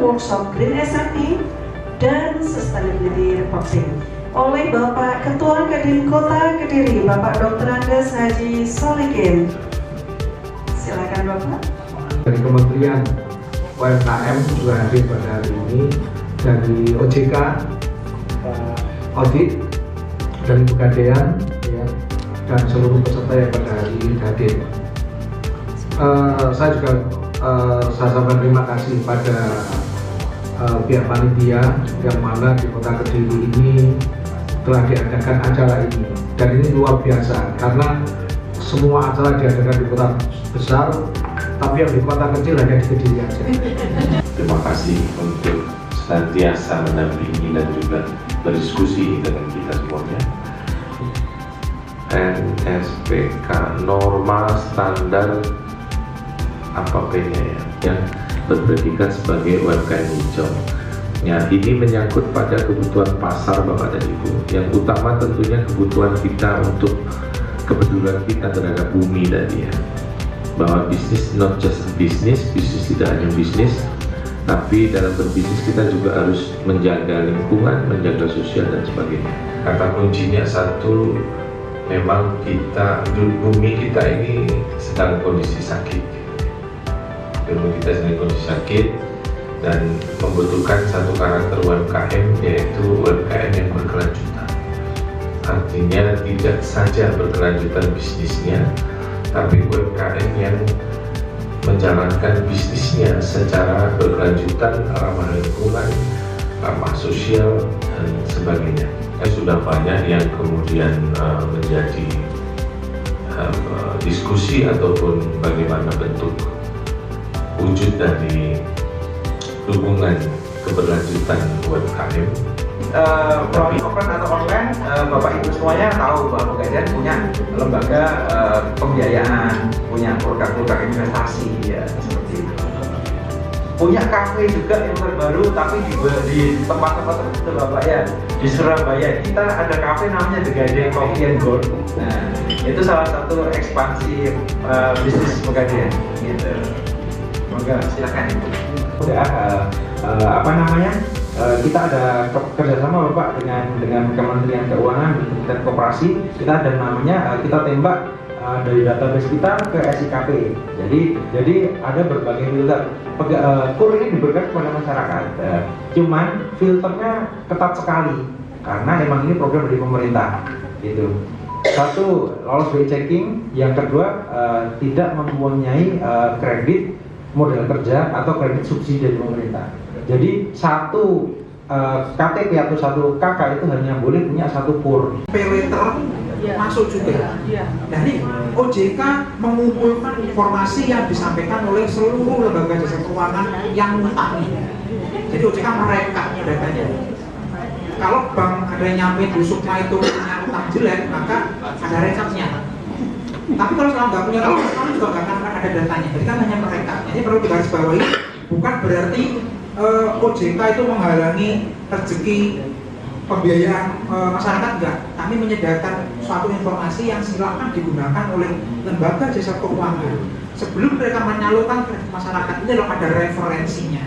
workshop Green SME dan Sustainability Reporting oleh Bapak Ketua Kadin Kota Kediri, Bapak Dr. Andes Haji Solikin. Silakan Bapak. Dari Kementerian UMKM juga hadir pada hari ini, dari OJK, Audit, dari Pegadaian, ya, dan seluruh peserta yang pada hari ini hadir. Saya juga saya sampaikan terima kasih pada pihak panitia yang mana di Kota Kediri ini telah diadakan acara ini, dan ini luar biasa karena semua acara diadakan di kota besar, tapi yang di kota kecil hanya di Kediri aja. Terima kasih untuk senantiasa mendampingi dan juga berdiskusi dengan kita semuanya. NSPK, norma standar apa P-nya ya, yang berpredikat sebagai UMKM hijau. Ya, ini menyangkut pada kebutuhan pasar Bapak dan Ibu. Yang utama tentunya kebutuhan kita untuk kepedulian kita terhadap bumi tadi ya. Bahwa bisnis not just bisnis tidak hanya bisnis, tapi dalam berbisnis kita juga harus menjaga lingkungan, menjaga sosial dan sebagainya. Kata kuncinya satu, memang bumi kita ini sedang kondisi sakit. Bumi kita sedang kondisi sakit dan membutuhkan satu karakter UMKM, yaitu UMKM yang berkelanjutan. Artinya tidak saja berkelanjutan bisnisnya, tapi UMKM yang menjalankan bisnisnya secara berkelanjutan, ramah lingkungan, ramah sosial, dan sebagainya. Sudah banyak yang kemudian menjadi diskusi ataupun bagaimana bentuk wujud dari dukungan keberlanjutan UMKM. Melalui offline atau online, Bapak Ibu semuanya tahu bahwa Pegadaian punya lembaga pembiayaan, punya produk-produk investasi, ya seperti itu. Punya kafe juga yang terbaru, tapi di tempat-tempat tertentu Bapak ya. Di Surabaya kita ada kafe namanya The Gading Coffee and Gold. Nah, itu salah satu ekspansi bisnis Pegadaian. Gitu. Semoga silakan Ibu. Udah kita ada kerjasama Bapak dengan Kementerian Keuangan dan Koperasi. Kita ada namanya kita tembak dari database kita ke SIKP. Jadi ada berbagai filter. KUR ini diberikan kepada masyarakat. Cuman filternya ketat sekali karena emang ini program dari pemerintah. Gitu. Satu, lolos BI checking. Yang kedua, tidak mempunyai kredit modal kerja atau kredit subsidi dari pemerintah. Jadi satu KTP atau satu KK itu hanya boleh punya satu KUR. Payletter masuk juga. Nah ini OJK mengumpulkan informasi yang disampaikan oleh seluruh lembaga jasa keuangan yang ngutang. Jadi OJK merekap datanya. Kalau bank ada yang nyampe Bu Sukma itu punya utang jelek, maka ada rekapnya. Tapi kalau selama nggak punya rekap, kamu juga nggak akan ada datanya. Jadi kan hanya merekap. Jadi perlu digarisbawahi, bukan berarti OJK itu menghalangi rezeki pembiayaan masyarakat, enggak. Kami menyediakan suatu informasi yang silakan digunakan oleh lembaga jasa keuangan. Sebelum mereka menyalurkan ke masyarakat, ini loh ada referensinya.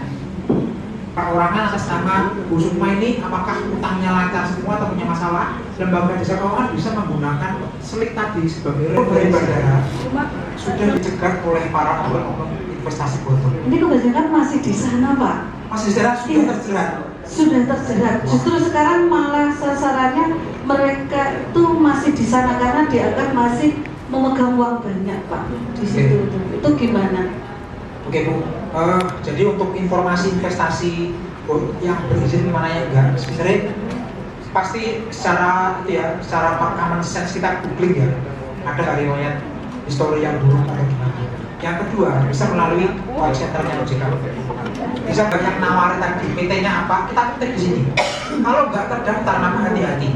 Perorangan atas nama Bu Sukma ini apakah utangnya lancar semua atau punya masalah, lembaga jasa keuangan bisa menggunakan slik tadi sebagai referensi. Sudah dicegat oleh para oknum investasi bodong. Ini kebanyakan masih di sana Pak. Masih di sana sudah terjerat. Sudah terjerat. Justru sekarang malah sasarannya mereka itu masih di sana karena dianggap masih memegang uang banyak Pak di situ. Itu gimana? Oke Bu, jadi untuk informasi investasi yang berizin mana yang enggak, sebenarnya pasti secara common sense kita googling ya, ada nggak riwayat histori yang buruk atau gimana. Yang kedua bisa melalui call centernya OJK. Bisa banyak nawarin tadi PT-nya apa, kita ketik di sini. Kalau nggak terdaftar maka hati-hati.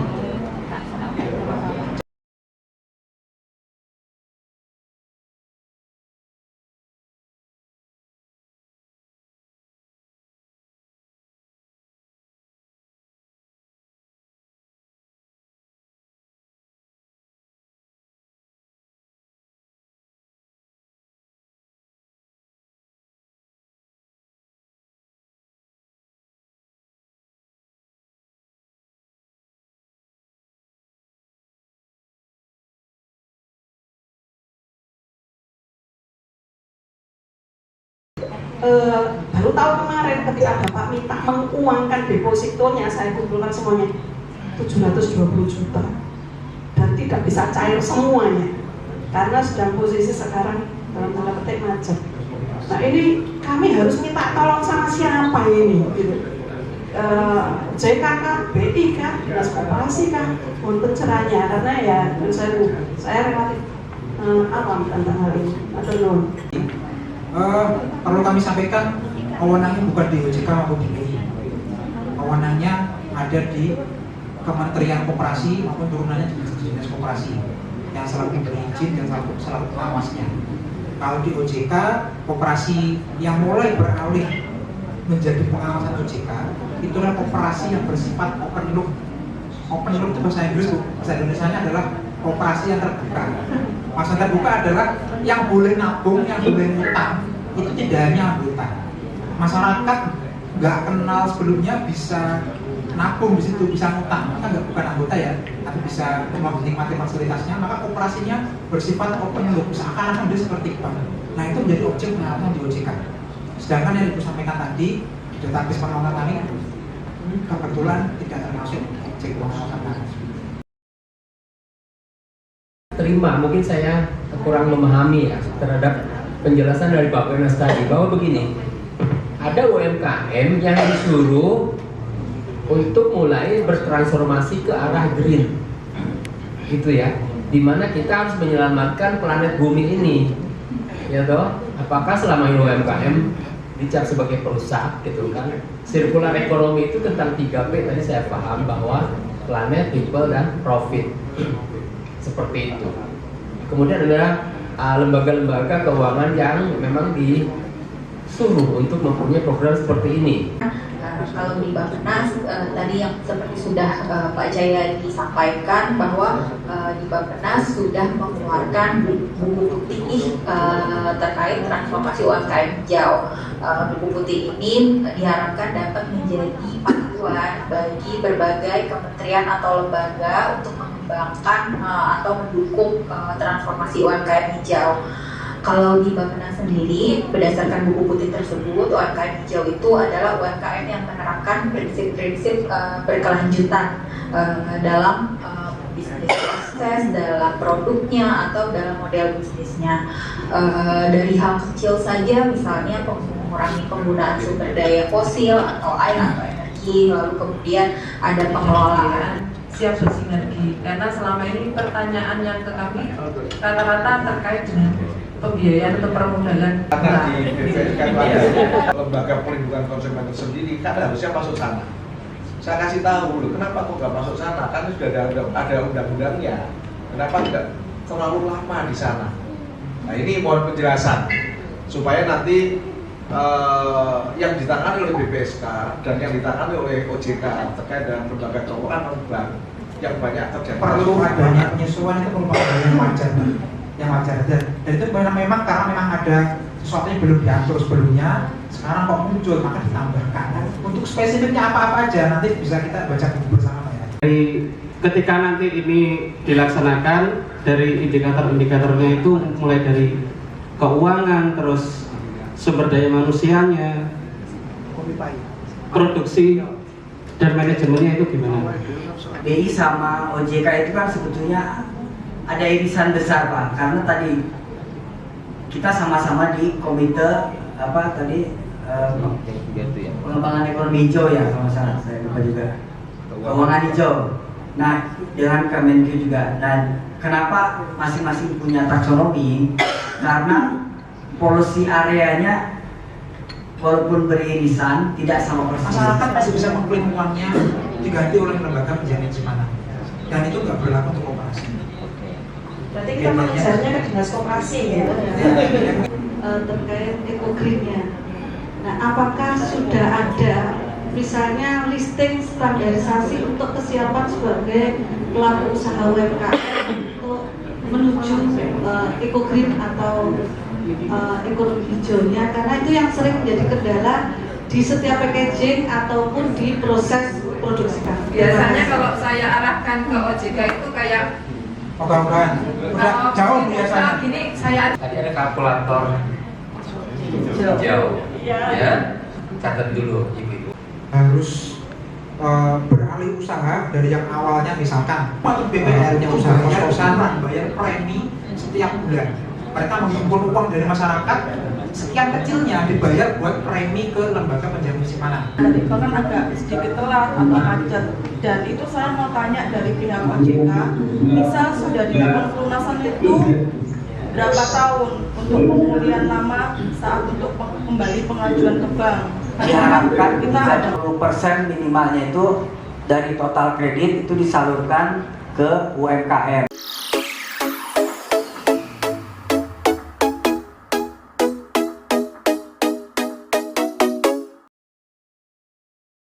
baru tahu kemarin ketika Bapak minta menguangkan depositonya, saya kumpulkan semuanya 720 juta dan tidak bisa cair semuanya karena sedang posisi sekarang dalam tanda petik macet. Nah ini kami harus minta tolong sama siapa ini gitu. JK kah, BI kah, Dinas Koperasi kah, mohon pencerahannya karena ya saya relatif awam tentang hal ini atau non. Perlu kami sampaikan, wewenangnya bukan di OJK maupun di BI. Wewenangnya ada di Kementerian Koperasi maupun turunannya di Dinas Koperasi yang selalu berizin dan selalu pengawasnya. Kalau di OJK, koperasi yang mulai beralih menjadi pengawasan OJK itulah koperasi yang bersifat open loop. Open loop itu bahasa Inggris, bahasa Indonesianya adalah koperasi yang terbuka. Maksud terbuka adalah yang boleh nabung, yang boleh ngutang itu tidak hanya anggota. Masyarakat nggak kenal sebelumnya bisa nabung di situ, bisa ngutang, maka nggak bukan anggota ya, tapi bisa menikmati fasilitasnya. Maka koperasinya bersifat open loop, seakan-akan dia seperti bank. Nah itu menjadi objek pengawasan di OJK. Sedangkan yang Ibu sampaikan tadi, database pengawasan kami kebetulan tidak termasuk objek pengawasan kami. Terima, mungkin saya kurang memahami ya terhadap penjelasan dari Pak Wenas tadi bahwa begini, ada UMKM yang disuruh untuk mulai bertransformasi ke arah green, gitu ya, dimana kita harus menyelamatkan planet bumi ini, ya toh. Apakah selama ini UMKM dicap sebagai perusak, gitu kan? Circular economy itu tentang 3P tadi saya paham bahwa planet, people, dan profit. Seperti itu. Kemudian ada lembaga-lembaga keuangan yang memang disuruh untuk mempunyai program seperti ini. Kalau di Bappenas tadi yang seperti sudah Pak Jaya disampaikan bahwa di Bappenas sudah mengeluarkan buku putih terkait transformasi UMKM hijau. Buku putih ini diharapkan dapat menjadi panduan bagi berbagai kementerian atau lembaga untuk mengembangkan atau mendukung transformasi UMKM hijau. Kalau di Bappenas sendiri, berdasarkan buku putih tersebut, UMKM hijau itu adalah UMKM yang menerapkan prinsip-prinsip berkelanjutan dalam bisnis proses, dalam produknya, atau dalam model bisnisnya. Dari hal kecil saja, misalnya mengurangi penggunaan sumber daya fosil atau air atau energi, lalu kemudian ada pengelolaan. Siap bersinergi, karena selama ini pertanyaan yang ke kami rata-rata terkait dengan pembiayaan atau permodalan. Karena di BPS kan ada lembaga perlindungan konsumen tersendiri, kan harusnya masuk sana. Saya kasih tahu loh, kenapa kok nggak masuk sana? Kan sudah ada undang-undangnya. Kenapa tidak terlalu lama di sana? Nah ini mohon penjelasan supaya nanti yang ditangani oleh BPSK dan yang ditangani oleh OJK terkait dengan lembaga keuangan non bank yang banyak terjadi. Perlu adanya penyesuaian, itu merupakan yang wajar, yang wajar. Dan itu memang karena memang ada sesuatu yang belum diatur sebelumnya, sekarang kok muncul maka ditambahkan. Untuk spesifiknya apa-apa aja nanti bisa kita baca buku bersama ya. Ketika nanti ini dilaksanakan, dari indikator-indikatornya itu mulai dari keuangan, terus sumber daya manusianya, produksi, dan manajemennya itu gimana? BI sama OJK itu kan sebetulnya ada irisan besar Pak, karena tadi kita sama-sama di komite pengembangan ekonomi hijau ya, kalau salah saya lupa juga, keuangan hijau. Nah dengan Kemenkyu juga. Dan kenapa masing-masing punya taksonomi? Karena polusi areanya walaupun beririsan tidak sama persis. Masyarakat masih bisa mengklaim uangnya diganti oleh lembaga penjamin simpanan, dan itu nggak berlaku untuk koperasi. Berarti kita mengejarnya ke Dinas Koperasi ya, terkait eco-green-nya. Nah, apakah sudah ada misalnya listing standarisasi untuk kesiapan sebagai pelaku usaha UMKM untuk menuju eco-green atau ekonomi hijaunya, karena itu yang sering menjadi kendala di setiap packaging ataupun di proses produksi kami. Biasanya kalau saya arahkan ke OJK itu kayak Mudah-mudahan udah jauh biasanya. Gini saya Tadi ada kalkulator hijau. Ya, catat dulu ibu-ibu. Harus beralih usaha dari yang awalnya misalkan waktu BPR-nya usaha kos-kosan bayar premi setiap bulan. Mereka mengumpul uang dari masyarakat, sekian kecilnya dibayar buat premi ke lembaga penjamin simpanan. Tadi kan agak sedikit telat atau macet, dan itu saya mau tanya dari pihak OJK, misal sudah dilakukan pelunasan itu berapa tahun untuk pemulihan lama saat untuk kembali pengajuan ke bank? Diharapkan kita ada 30% minimalnya itu dari total kredit itu disalurkan ke UMKM.